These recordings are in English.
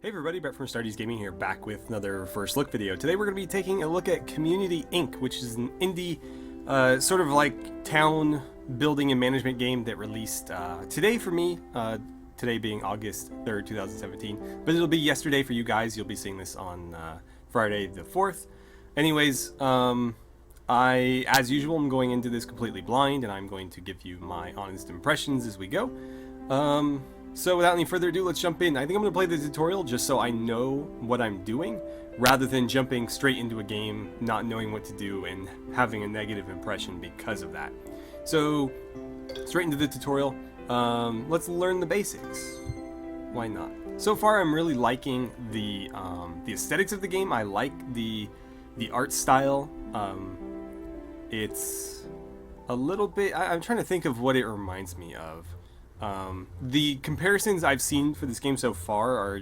Hey everybody, Brett from AstartesGaming here, back with another first look video. Today we're going to be taking a look at Community Inc., which is an indie, sort of like town building and management game that released today for me, today being August 3rd, 2017, but it'll be yesterday for you guys. You'll be seeing this on Friday the 4th. Anyways, as usual, I'm going into this completely blind, and I'm going to give you my honest impressions as we go. So without any further ado, let's jump in. I think I'm going to play the tutorial just so I know what I'm doing, rather than jumping straight into a game, not knowing what to do, and having a negative impression because of that. So, straight into the tutorial. Let's learn the basics. Why not? So far, I'm really liking the aesthetics of the game. I like the art style. It's a little bit... I'm trying to think of what it reminds me of. The comparisons I've seen for this game so far are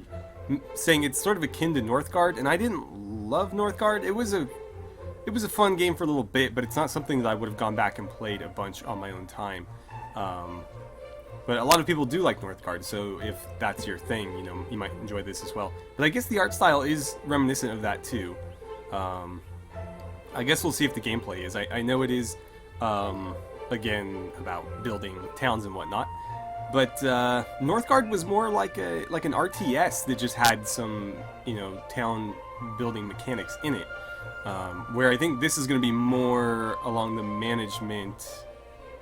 saying it's sort of akin to Northgard, and I didn't love Northgard. It was a fun game for a little bit, but it's not something that I would have gone back and played a bunch on my own time. But a lot of people do like Northgard, so if that's your thing, you know, you might enjoy this as well. But I guess the art style is reminiscent of that too. I guess we'll see if the gameplay is. I know it is, again, about building towns and whatnot. But Northgard was more like an RTS that just had some, you know, town building mechanics in it. Where I think this is going to be more along the management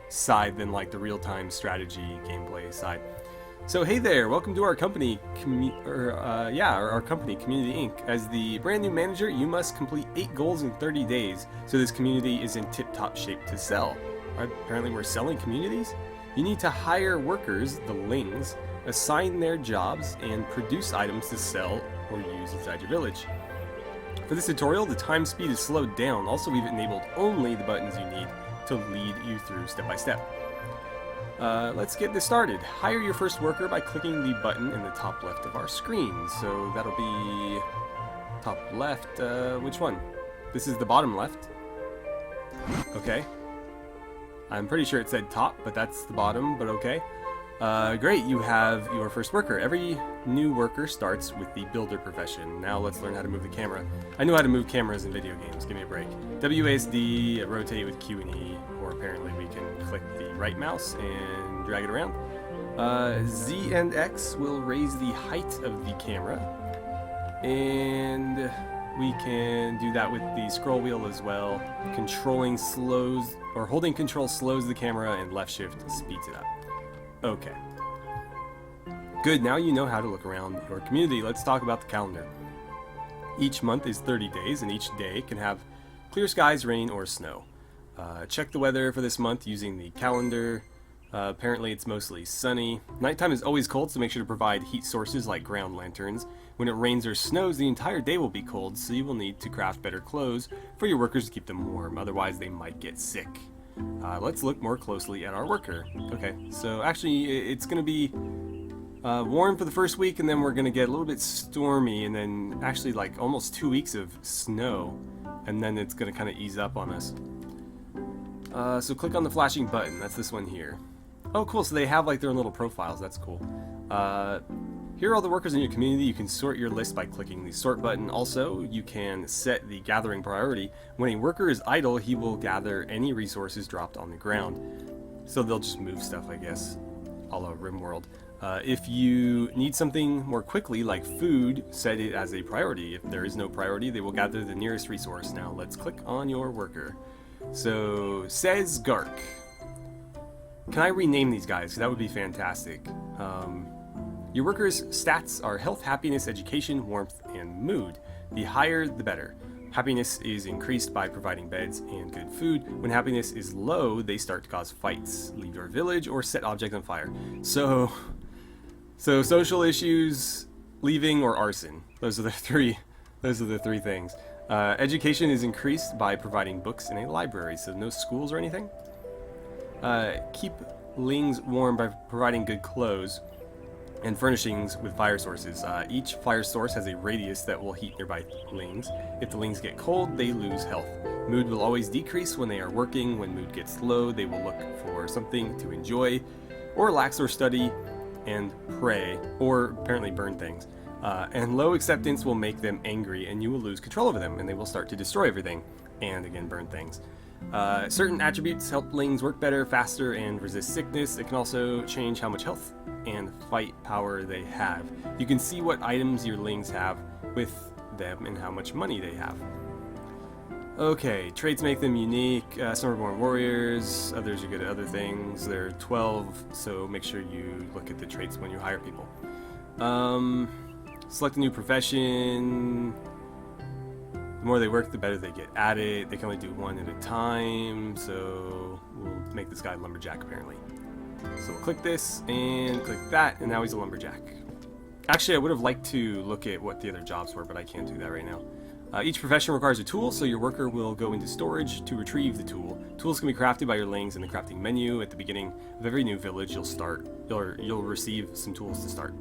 side than like the real-time strategy gameplay side. So hey there, welcome to our company, our company, Community Inc. As the brand new manager, you must complete 8 goals in 30 days, so this community is in tip-top shape to sell. Apparently we're selling communities? You need to hire workers, the lings, assign their jobs, and produce items to sell or use inside your village. For this tutorial, the time speed is slowed down. Also, we've enabled only the buttons you need to lead you through step by step. Let's get this started. Hire your first worker by clicking the button in the top left of our screen. So that'll be top left. Which one? This is the bottom left. Okay. I'm pretty sure it said top, but that's the bottom, but okay. Great, you have your first worker. Every new worker starts with the builder profession. Now let's learn how to move the camera. I know how to move cameras in video games, give me a break. WASD, rotate with Q and E, or apparently we can click the right mouse and drag it around. Z and X will raise the height of the camera. And we can do that with the scroll wheel as well. Controlling slows, or holding control slows the camera, and left shift speeds it up. Okay. Good, now you know how to look around your community. Let's talk about the calendar. Each month is 30 days, and each day can have clear skies, rain, or snow. Check the weather for this month using the calendar. Apparently it's mostly sunny. Nighttime is always cold, so make sure to provide heat sources like ground lanterns. When it rains or snows, the entire day will be cold, so you will need to craft better clothes for your workers to keep them warm, otherwise they might get sick. Let's look more closely at our worker. Okay, so actually it's going to be warm for the first week, and then we're going to get a little bit stormy, and then actually like almost 2 weeks of snow, and then it's going to kind of ease up on us. So click on the flashing button, that's this one here. Oh cool, so they have like their own little profiles, that's cool. Here are all the workers in your community. You can sort your list by clicking the sort button. Also, you can set the gathering priority. When a worker is idle, he will gather any resources dropped on the ground. So they'll just move stuff, I guess, a la RimWorld. If you need something more quickly, like food, set it as a priority. If there is no priority, they will gather the nearest resource. Now let's click on your worker. So, says Gark. Can I rename these guys? That would be fantastic. Your workers' stats are health, happiness, education, warmth, and mood. The higher, the better. Happiness is increased by providing beds and good food. When happiness is low, they start to cause fights, leave your village, or set objects on fire. So social issues, leaving, or arson. Those are the three things. Education is increased by providing books in a library, so no schools or anything. Keep lings warm by providing good clothes and furnishings with fire sources. Each fire source has a radius that will heat nearby lings. If the lings get cold, they lose health. Mood will always decrease when they are working. When mood gets low, they will look for something to enjoy, or relax or study, and pray, or apparently burn things. And low acceptance will make them angry, and you will lose control over them, and they will start to destroy everything, and again burn things. Certain attributes help lings work better, faster, and resist sickness. It can also change how much health and fight power they have. You can see what items your lings have with them and how much money they have. Okay, traits make them unique. Some are born warriors, others are good at other things. There are 12, so make sure you look at the traits when you hire people. Select a new profession. The more they work, the better they get at it. They can only do one at a time, so we'll make this guy lumberjack apparently. So we'll click this and click that, and now he's a lumberjack. Actually, I would have liked to look at what the other jobs were, but I can't do that right now. Each profession requires a tool, so your worker will go into storage to retrieve the tool. Tools can be crafted by your lings in the crafting menu. At the beginning of every new village, you'll receive some tools to start.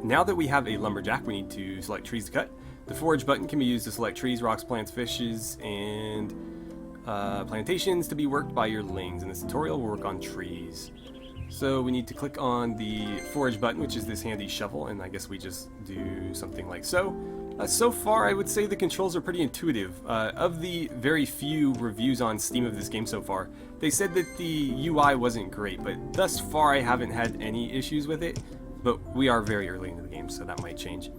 Now that we have a lumberjack, we need to select trees to cut. The forage button can be used to select trees, rocks, plants, fishes, and plantations to be worked by your lings. In this tutorial, we'll work on trees. So we need to click on the forage button, which is this handy shovel, and I guess we just do something like so. So far, I would say the controls are pretty intuitive. Of the very few reviews on Steam of this game so far, they said that the UI wasn't great, but thus far I haven't had any issues with it. But we are very early into the game, so that might change.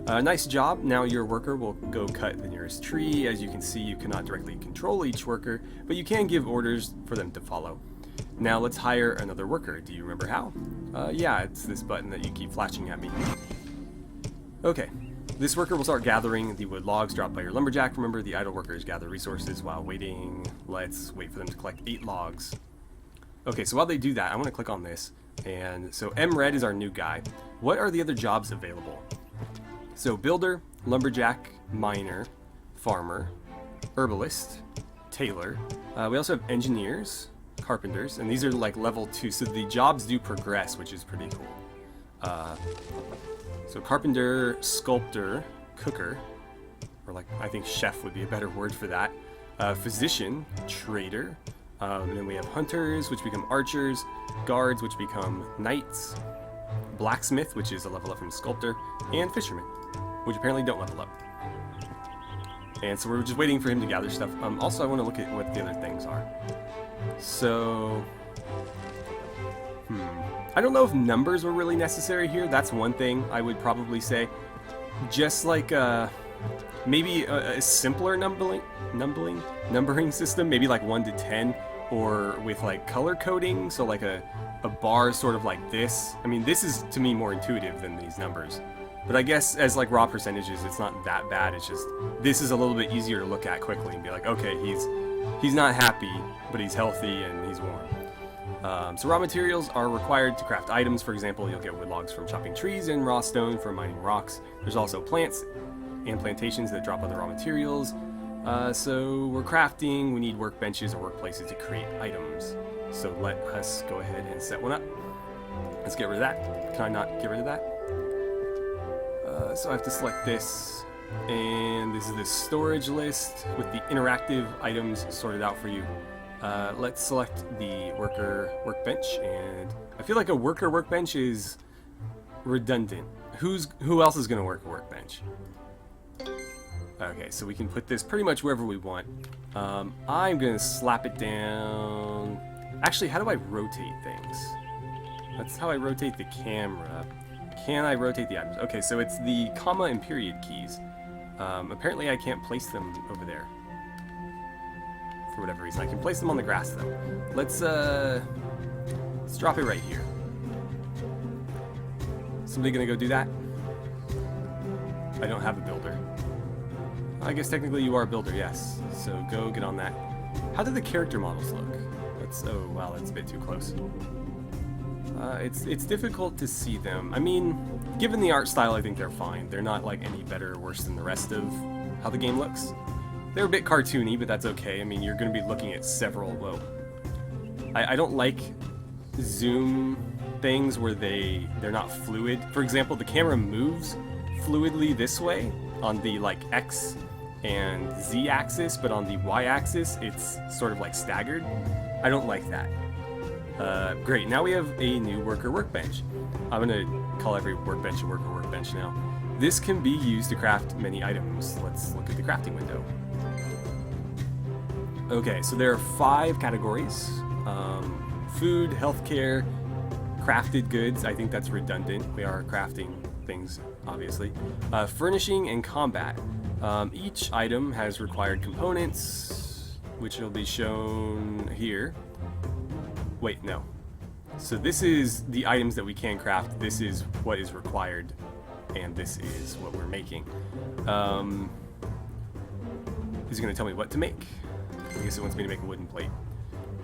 Nice job. Now your worker will go cut the nearest tree. As you can see, you cannot directly control each worker, but you can give orders for them to follow. Now let's hire another worker. Do you remember how? Yeah, it's this button that you keep flashing at me. Okay. This worker will start gathering the wood logs dropped by your lumberjack. Remember, the idle workers gather resources while waiting. Let's wait for them to collect 8 logs. Okay, so while they do that, I want to click on this. And so M-Red is our new guy. What are the other jobs available? So builder, lumberjack, miner, farmer, herbalist, tailor. We also have engineers, carpenters, and these are like level 2, so the jobs do progress, which is pretty cool. So carpenter, sculptor, cooker, or like I think chef would be a better word for that. Physician, trader. And then we have hunters, which become archers, guards, which become knights, blacksmith, which is a level up from sculptor, and fisherman, which apparently don't level up. And so we're just waiting for him to gather stuff. Also, I want to look at what the other things are. So, I don't know if numbers were really necessary here. That's one thing I would probably say. Just like maybe a simpler numbering system, maybe like 1 to 10, or with like color coding, so like a bar sort of like this. I mean, this is to me more intuitive than these numbers, but I guess as like raw percentages, it's not that bad. It's just this is a little bit easier to look at quickly and be like, okay, he's not happy, but he's healthy and he's warm. So raw materials are required to craft items. For example, you'll get wood logs from chopping trees and raw stone from mining rocks. There's also plants and plantations that drop other raw materials. So we're crafting, we need workbenches or workplaces to create items. So let us go ahead and set one up. Let's get rid of that. Can I not get rid of that? So I have to select this, and this is the storage list with the interactive items sorted out for you. Let's select the worker workbench, and I feel like a worker workbench is redundant. Who else is going to work a workbench? Okay, so we can put this pretty much wherever we want. I'm going to slap it down. Actually, how do I rotate things? That's how I rotate the camera. Can I rotate the items? Okay, so it's the comma and period keys. Apparently I can't place them over there. For whatever reason. I can place them on the grass, though. Let's drop it right here. Somebody gonna go do that? I don't have a builder. I guess technically you are a builder, yes. So go get on that. How do the character models look? Oh wow, that's a bit too close. It's difficult to see them. I mean, given the art style, I think they're fine. They're not like any better or worse than the rest of how the game looks. They're a bit cartoony, but that's okay. I mean, you're going to be looking at several. Whoa. I don't like zoom things where they're not fluid. For example, the camera moves fluidly this way on the like X and Z axis, but on the Y axis it's sort of like staggered. I don't like that. Great, now we have a new worker workbench. I'm gonna call every workbench a worker workbench now. This can be used to craft many items. Let's look at the crafting window. Okay, so there are 5 categories. Food, healthcare, crafted goods. I think that's redundant. We are crafting things, obviously. Furnishing and combat. Each item has required components, which will be shown here. Wait, no. So this is the items that we can craft. This is what is required, and this is what we're making. Is it going to tell me what to make? I guess it wants me to make a wooden plate.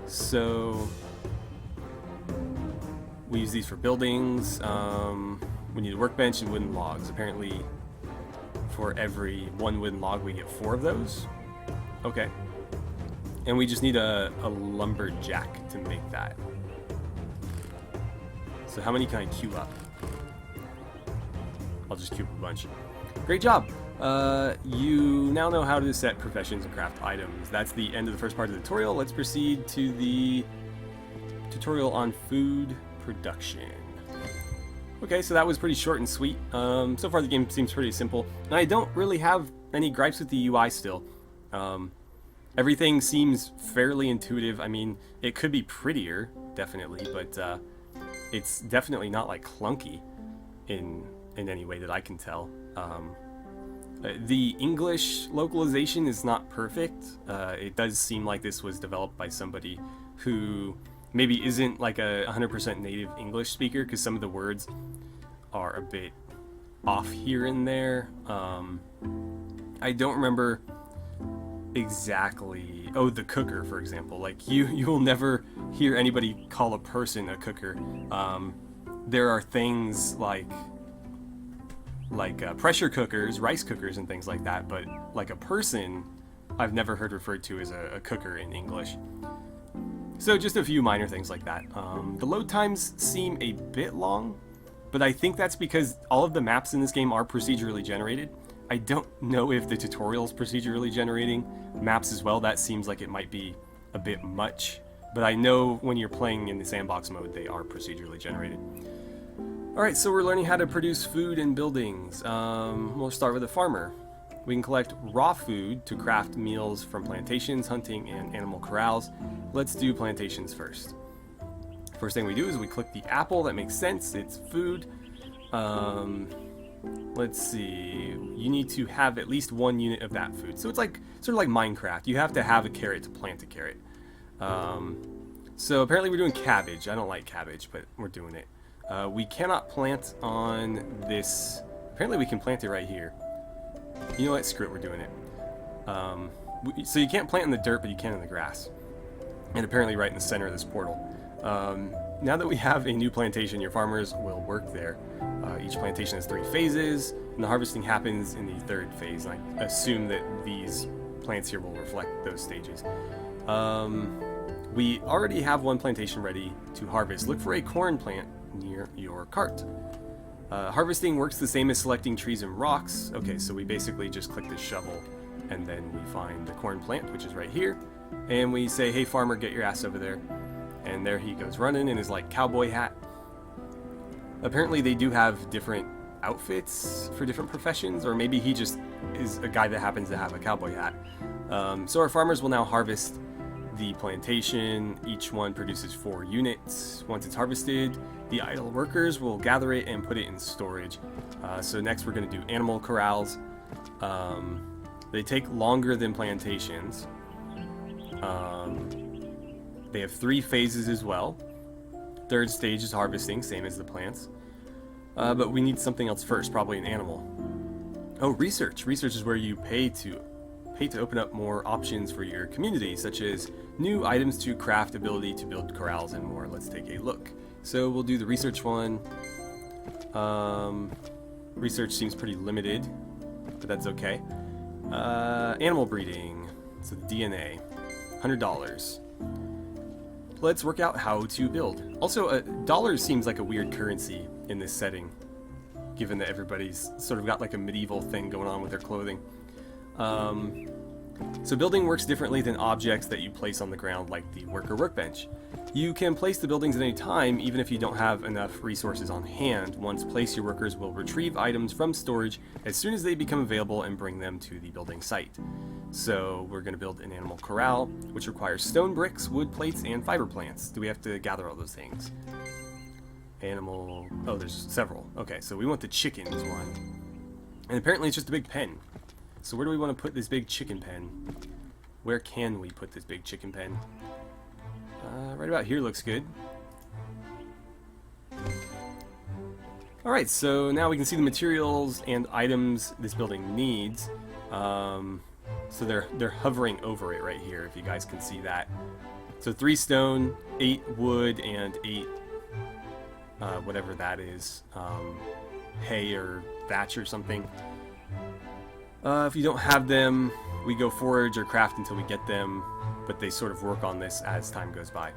So we use these for buildings. We need a workbench and wooden logs. Apparently, for every 1 wooden log, we get 4 of those. Okay. And we just need a lumberjack to make that. So how many can I queue up? I'll just queue up a bunch. Great job! You now know how to set professions and craft items. That's the end of the first part of the tutorial. Let's proceed to the tutorial on food production. Okay, so that was pretty short and sweet. So far the game seems pretty simple. And I don't really have any gripes with the UI still. Everything seems fairly intuitive. I mean, it could be prettier, definitely, but it's definitely not like clunky in any way that I can tell. The English localization is not perfect. It does seem like this was developed by somebody who maybe isn't like a 100% native English speaker, because some of the words are a bit off here and there. I don't remember exactly. Oh, the cooker, for example. Like you will never hear anybody call a person a cooker. There are things like pressure cookers, rice cookers, and things like that, but like a person, I've never heard referred to as a cooker in English. So just a few minor things like that. The load times seem a bit long, but I think that's because all of the maps in this game are procedurally generated. I don't know if the tutorial's procedurally generating maps as well. That seems like it might be a bit much, but I know when you're playing in the sandbox mode, they are procedurally generated. Alright, so we're learning how to produce food and buildings. We'll start with a farmer. We can collect raw food to craft meals from plantations, hunting, and animal corrals. Let's do plantations first. First thing we do is we click the apple. That makes sense. It's food. Let's see. You need to have at least 1 unit of that food. So it's like sort of like Minecraft. You have to have a carrot to plant a carrot. So apparently we're doing cabbage. I don't like cabbage, but we're doing it. We cannot plant on this. Apparently we can plant it right here. You know what? Screw it. We're doing it. So you can't plant in the dirt, but you can in the grass. And apparently right in the center of this portal. Now that we have a new plantation, your farmers will work there. Each plantation has 3 phases, and the harvesting happens in the 3rd phase. And I assume that these plants here will reflect those stages. We already have 1 plantation ready to harvest. Look for a corn plant near your cart. Harvesting works the same as selecting trees and rocks. Okay, so we basically just click the shovel, and then we find the corn plant, which is right here, and we say, hey farmer, get your ass over there. And there he goes running in his like cowboy hat. Apparently they do have different outfits for different professions, or maybe he just is a guy that happens to have a cowboy hat. So our farmers will now harvest the plantation. Each one produces 4 units. Once it's harvested, the idle workers will gather it and put it in storage. So next we're going to do animal corrals. They take longer than plantations. They have 3 phases as well. 3rd stage is harvesting, same as the plants. But we need something else first, probably an animal. Oh, research. Research is where you pay to open up more options for your community, such as new items to craft, ability to build corrals, and more. Let's take a look. So we'll do the research one. Research seems pretty limited, but that's okay. Animal breeding. So DNA. $100. Let's work out how to build. Also, dollars seems like a weird currency in this setting, given that everybody's sort of got like a medieval thing going on with their clothing. So building works differently than objects that you place on the ground like the worker workbench. You can place the buildings at any time, even if you don't have enough resources on hand. Once placed, your workers will retrieve items from storage as soon as they become available and bring them to the building site. So we're going to build an animal corral, which requires stone bricks, wood plates, and fiber plants. Do we have to gather all those things? Animal... oh, there's several. Okay, so we want the chickens one. And apparently it's just a big pen. So where do we want to put this big chicken pen? Where can we put this big chicken pen? Right about here looks good. Alright, so now we can see the materials and items this building needs. So they're hovering over it right here, if you guys can see that. So 3 stone, 8 wood, and 8, whatever that is, hay or thatch or something. If you don't have them, we go forage or craft until we get them, but they sort of work on this as time goes by.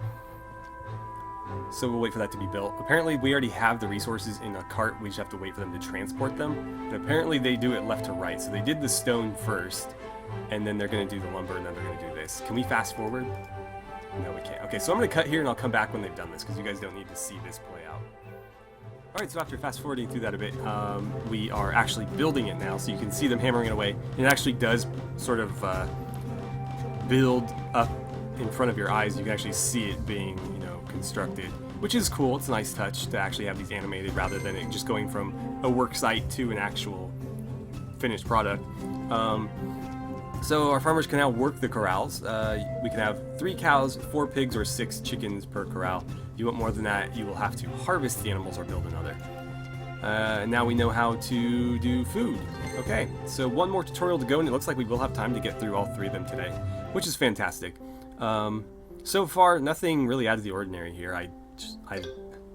So we'll wait for that to be built. Apparently we already have the resources in a cart, we just have to wait for them to transport them. And apparently they do it left to right, so they did the stone first, and then they're going to do the lumber, and then they're going to do this. Can we fast forward? No, we can't. Okay, so I'm going to cut here and I'll come back when they've done this, because you guys don't need to see this play out. Alright, so after fast forwarding through that a bit, we are actually building it now, so you can see them hammering it away. And it actually does sort of build up in front of your eyes. You can actually see it being, you know, constructed, which is cool. It's a nice touch to actually have these animated rather than it just going from a work site to an actual finished product. So our farmers can now work the corrals. We can have 3 cows, 4 pigs, or 6 chickens per corral. If you want more than that, you will have to harvest the animals or build another. Now we know how to do food. Okay, so one more tutorial to go, and it looks like we will have time to get through all 3 of them today, which is fantastic. So far, nothing really out of the ordinary here.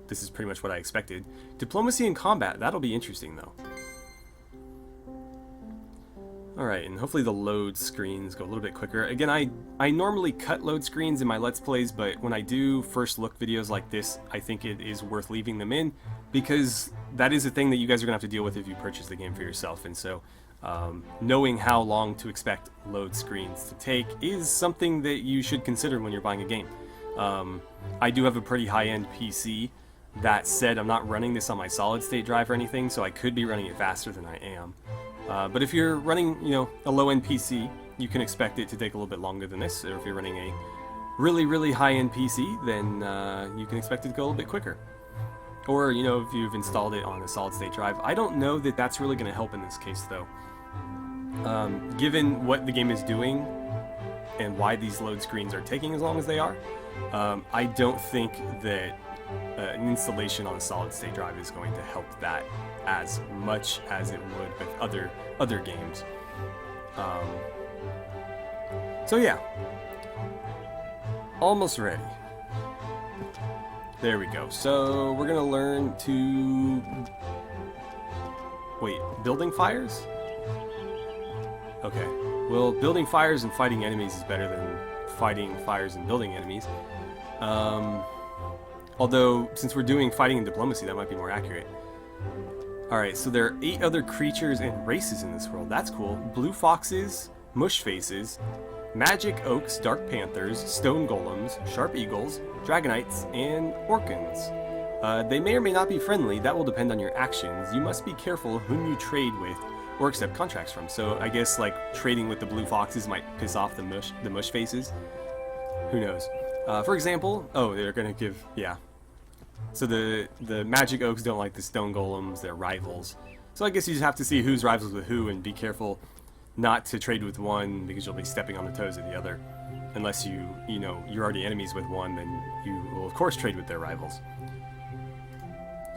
This is pretty much what I expected. Diplomacy and combat, that'll be interesting though. Alright, and hopefully the load screens go a little bit quicker. Again, I normally cut load screens in my Let's Plays, but when I do first look videos like this, I think it is worth leaving them in, because that is a thing that you guys are going to have to deal with if you purchase the game for yourself, and so knowing how long to expect load screens to take is something that you should consider when you're buying a game. I do have a pretty high-end PC. That said, I'm not running this on my solid-state drive or anything, so I could be running it faster than I am. But if you're running, you know, a low-end PC, you can expect it to take a little bit longer than this. Or if you're running a really, really high-end PC, then you can expect it to go a little bit quicker. Or, you know, if you've installed it on a solid-state drive. I don't know that that's really going to help in this case, though. Given what the game is doing and why these load screens are taking as long as they are, I don't think that an installation on a solid-state drive is going to help that as much as it would with other games. So yeah, almost ready. There we go. So we're gonna learn to building fires? Okay. Well, building fires and fighting enemies is better than fighting fires and building enemies. Although, since we're doing fighting and diplomacy, that might be more accurate. Alright, so there are 8 other creatures and races in this world. That's cool. Blue foxes, mush faces, magic oaks, dark panthers, stone golems, sharp eagles, dragonites, and orcans. They may or may not be friendly. That will depend on your actions. You must be careful whom you trade with or accept contracts from. So I guess like trading with the blue foxes might piss off the mush faces. Who knows? For example, they're gonna give, yeah. So the magic oaks don't like the stone golems, they're rivals. So I guess you just have to see who's rivals with who and be careful not to trade with one because you'll be stepping on the toes of the other. Unless you know, you're already enemies with one, then you will of course trade with their rivals.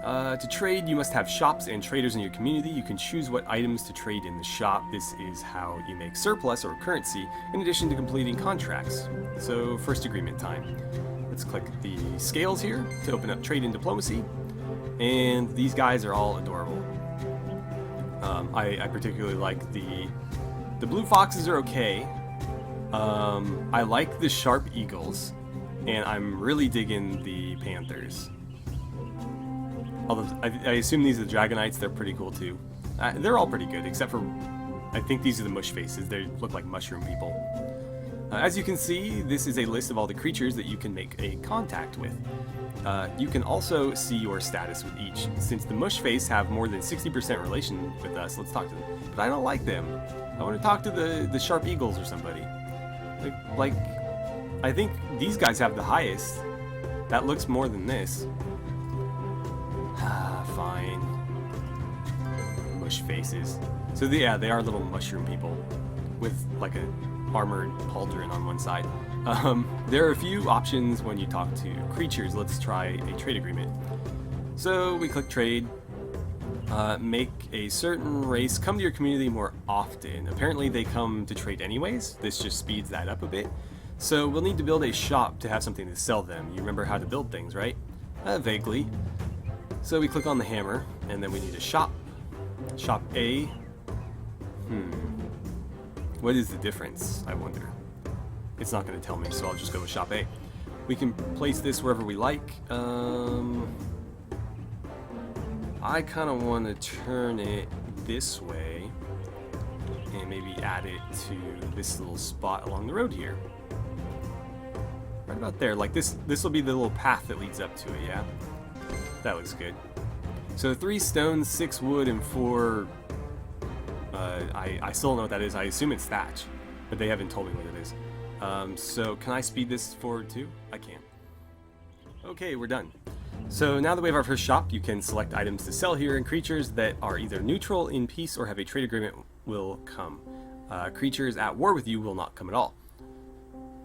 To trade, you must have shops and traders in your community. You can choose what items to trade in the shop. This is how you make surplus or currency, in addition to completing contracts. So, first agreement time. Let's click the scales here to open up trade and diplomacy. And these guys are all adorable. I particularly like the blue foxes are okay. I like the sharp eagles, and I'm really digging the panthers. Although I assume these are the dragonites, they're pretty cool too. They're all pretty good, except for I think these are the mush faces. They look like mushroom people. As you can see, this is a list of all the creatures that you can make a contact with. You can also see your status with each. Since the mush face have more than 60% relation with us, let's talk to them. But I don't like them. I want to talk to the sharp eagles or somebody. Like, I think these guys have the highest. That looks more than this. Fine. Mush faces. So yeah, they are little mushroom people with like a armored pauldron on one side. There are a few options when you talk to creatures. Let's try a trade agreement. So we click trade. Make a certain race come to your community more often. Apparently they come to trade anyways. This just speeds that up a bit. So we'll need to build a shop to have something to sell them. You remember how to build things, right? Vaguely. So we click on the hammer, and then we need a shop. Shop A. What is the difference, I wonder? It's not going to tell me, so I'll just go with shop A. We can place this wherever we like. I kind of want to turn it this way and maybe add it to this little spot along the road here. Right about there. Like this will be the little path that leads up to it, yeah? That looks good. So 3 stone, 6 wood, and 4... I still don't know what that is. I assume it's thatch, but they haven't told me what it is. So can I speed this forward too? I can. Okay, we're done. So now that we have our first shop, you can select items to sell here, and creatures that are either neutral, in peace, or have a trade agreement will come. Creatures at war with you will not come at all.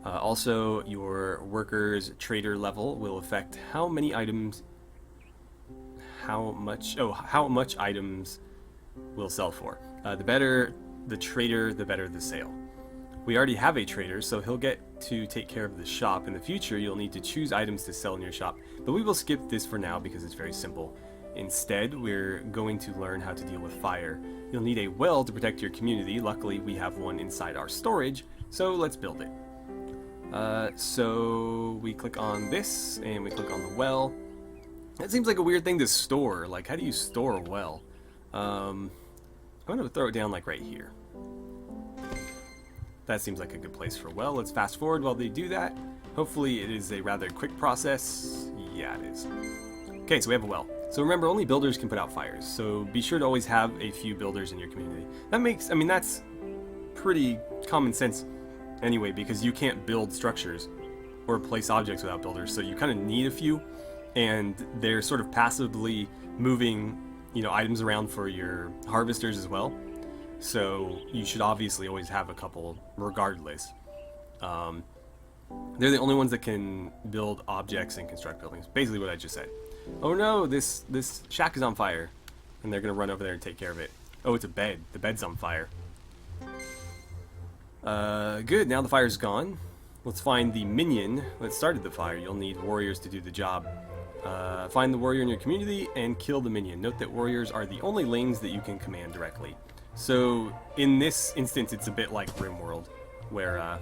Also, your workers' trader level will affect how many items, how much items will sell for. The better the trader, the better the sale. We already have a trader, so he'll get to take care of the shop. In the future, you'll need to choose items to sell in your shop, but we will skip this for now because it's very simple. Instead, we're going to learn how to deal with fire. You'll need a well to protect your community. Luckily, we have one inside our storage, so let's build it. So we click on this, and we click on the well. That seems like a weird thing to store. Like, how do you store a well? I'm going to throw it down like right here. That seems like a good place for a well. Let's fast forward while they do that. Hopefully it is a rather quick process. Yeah, it is. Okay, so we have a well. So remember, only builders can put out fires. So be sure to always have a few builders in your community. That makes, I mean, that's pretty common sense anyway, because you can't build structures or place objects without builders. So you kind of need a few, and they're sort of passively moving, you know, items around for your harvesters as well. So you should obviously always have a couple regardless. They're the only ones that can build objects and construct buildings. Basically what I just said. Oh no, this shack is on fire. And they're going to run over there and take care of it. Oh, it's a bed. The bed's on fire. Good, now the fire's gone. Let's find the minion that started the fire. You'll need warriors to do the job. Find the warrior in your community and kill the minion. Note that warriors are the only lanes that you can command directly. So in this instance, it's a bit like RimWorld, where,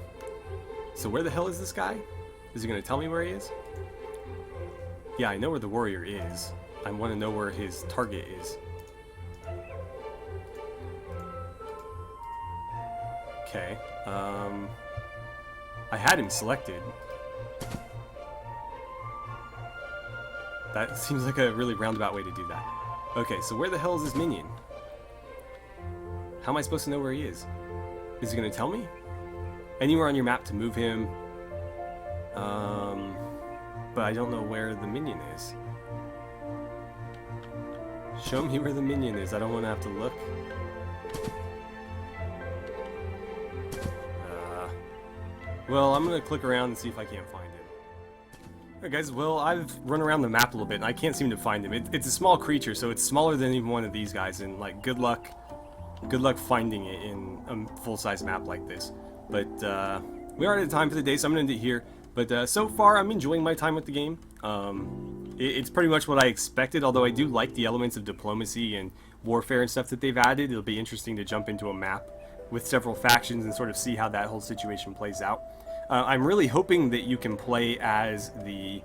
so where the hell is this guy? Is he going to tell me where he is? Yeah, I know where the warrior is. I want to know where his target is. Okay, I had him selected. That seems like a really roundabout way to do that. Okay, so where the hell is this minion? How am I supposed to know where he is? Is he going to tell me? Anywhere on your map to move him. But I don't know where the minion is. Show me where the minion is. I don't want to have to look. Well, I'm going to click around and see if I can't find him. Alright guys, well, I've run around the map a little bit and I can't seem to find him. It's a small creature, so it's smaller than even one of these guys, and like, good luck finding it in a full-size map like this. But we are out of time for the day, so I'm going to end it here. But so far, I'm enjoying my time with the game. It's pretty much what I expected, although I do like the elements of diplomacy and warfare and stuff that they've added. It'll be interesting to jump into a map with several factions and sort of see how that whole situation plays out. I'm really hoping that you can play as the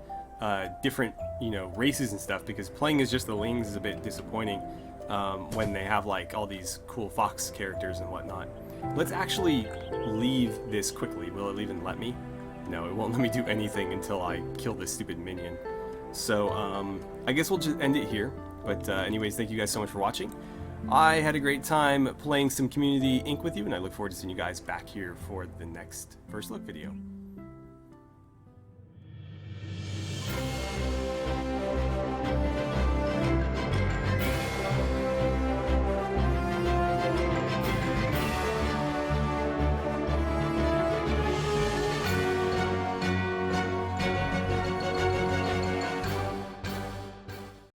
different, you know, races and stuff, because playing as just the Lings is a bit disappointing. when they have like all these cool fox characters and whatnot. Let's actually leave this quickly. Will it even let me? No, it won't let me do anything until I kill this stupid minion. So, I guess we'll just end it here. But anyways, thank you guys so much for watching. I had a great time playing some Community Inc. with you, and I look forward to seeing you guys back here for the next First Look video.